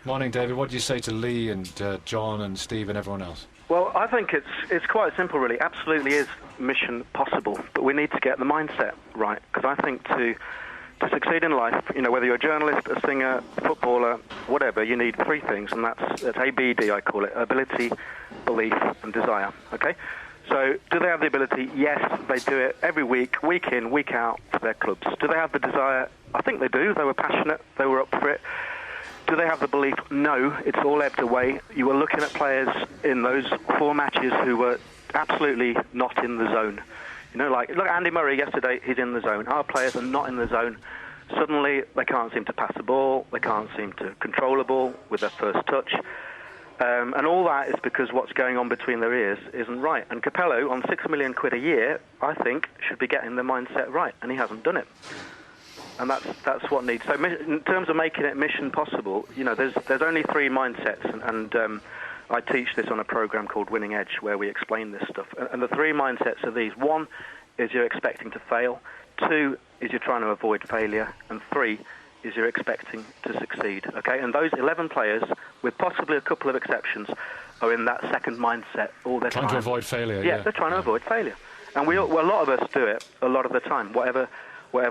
Morning, David. What do you say to Lee and John and Steve and everyone else? Well, I think it's quite simple, really. Absolutely is mission possible, but we need to get the mindset right. Because I think to succeed in life, whether you're a journalist, a singer, footballer, whatever, you need three things, and that's ABD, I call it: ability, belief, and desire. Okay. So, do they have the ability? Yes, they do it every week, week in, week out for their clubs. Do they have the desire? I think they do. They were passionate. They were up for it. Do they have the belief? No, it's all ebbed away. You were looking at players in those 4 matches who were absolutely not in the zone. Look, Andy Murray yesterday, he's in the zone. Our players are not in the zone. Suddenly, they can't seem to pass the ball. They can't seem to control the ball with their first touch. And all that is because what's going on between their ears isn't right. And Capello, on £6 million a year, I think, should be getting the mindset right, and he hasn't done it. And that's what needs. So in terms of making it mission possible, there's only 3 mindsets, and I teach this on a program called Winning Edge, where we explain this stuff. And the 3 mindsets are these: 1 is you're expecting to fail, 2 is you're trying to avoid failure, and 3 is you're expecting to succeed. Okay, and those 11 players, with possibly a couple of exceptions, are in that second mindset all the time. Trying to avoid failure. Yeah, they're trying to avoid failure, and a lot of us do it a lot of the time, whatever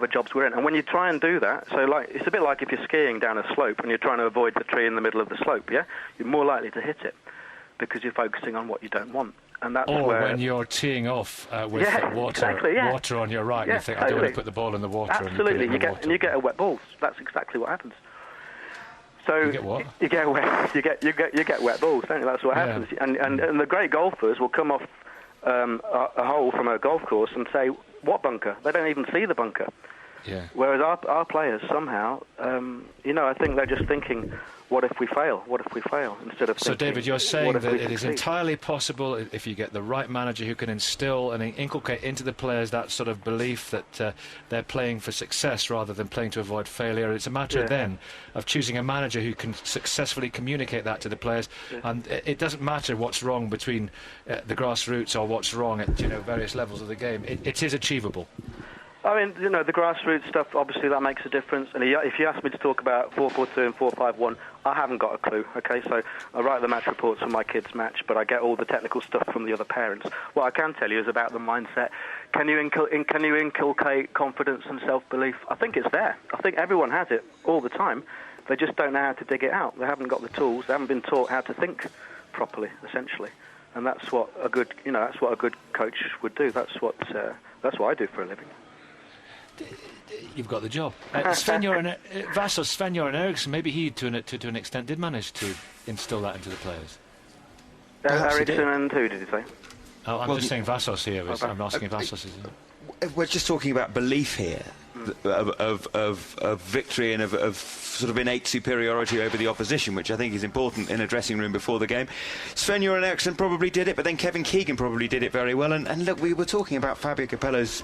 jobs we're in. And when you try and do that, so it's a bit like if you're skiing down a slope and you're trying to avoid the tree in the middle of the slope, yeah? You're more likely to hit it because you're focusing on what you don't want. And that's or when you're teeing off with water on your right, you think, I don't want to put the ball in the water. Absolutely, and you get a wet ball. That's exactly what happens. So you get what? You get wet balls, don't you? That's what happens. And the great golfers will come off a hole from a golf course and say, what bunker? They don't even see the bunker. Yeah. Whereas our players somehow, I think they're just thinking, what if we fail? What if we fail? Instead of so, thinking, David, you're saying that it is succeed? entirely possible if you get the right manager who can instill and inculcate into the players that sort of belief that they're playing for success rather than playing to avoid failure. It's a matter then of choosing a manager who can successfully communicate that to the players. And it doesn't matter what's wrong between the grassroots or what's wrong at various levels of the game. It is achievable. I mean, the grassroots stuff, obviously that makes a difference. And if you ask me to talk about 4-4-2 and 4-5-1, I haven't got a clue, okay? So I write the match reports for my kids' match, but I get all the technical stuff from the other parents. What I can tell you is about the mindset. Can you inculcate confidence and self-belief? I think it's there. I think everyone has it all the time. They just don't know how to dig it out. They haven't got the tools. They haven't been taught how to think properly, essentially. And that's what a good coach would do. That's what I do for a living. You've got the job. Sven-Göran Eriksson, maybe he, to an extent, did manage to instill that into the players. Eriksson and who did you say? Oh, I'm just saying Vassos here. I'm asking Vassos. We're just talking about belief here, of victory and of sort of innate superiority over the opposition, which I think is important in a dressing room before the game. Sven-Göran Eriksson probably did it, but then Kevin Keegan probably did it very well. And look, we were talking about Fabio Capello's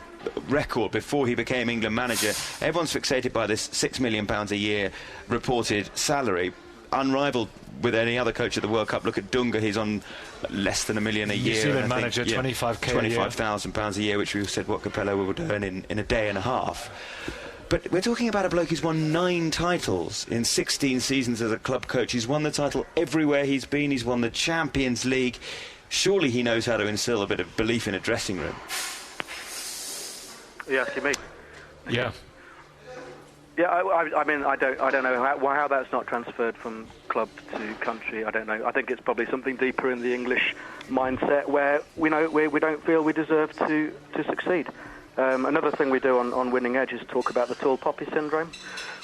record before he became England manager. Everyone's fixated by this £6 million a year reported salary, unrivaled with any other coach at the World Cup. Look at Dunga, he's on less than £1 million a year. New Zealand manager, £25,000 a year, which we said what Capello would earn in a day and a half. But we're talking about a bloke who's won 9 titles in 16 seasons as a club coach. He's won the title everywhere he's been. He's won the Champions League. Surely he knows how to instill a bit of belief in a dressing room. Yes, you mean? Yeah. Yeah, I mean, I don't know how that's not transferred from club to country. I don't know. I think it's probably something deeper in the English mindset where we don't feel we deserve to succeed. Another thing we do on Winning Edge is talk about the tall poppy syndrome,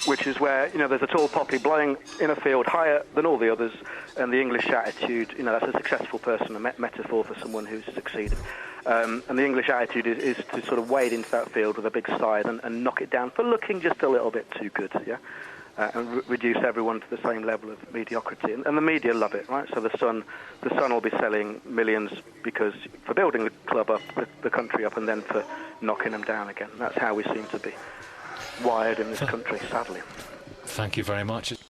which is where there's a tall poppy blowing in a field higher than all the others, and the English attitude, that's a successful person, a metaphor for someone who's succeeded. And the English attitude is to sort of wade into that field with a big scythe and knock it down for looking just a little bit too good, and reduce everyone to the same level of mediocrity. And the media love it, right? So the Sun will be selling millions for building the club up, the country up, and then for knocking them down again. That's how we seem to be wired in this country, sadly. Thank you very much.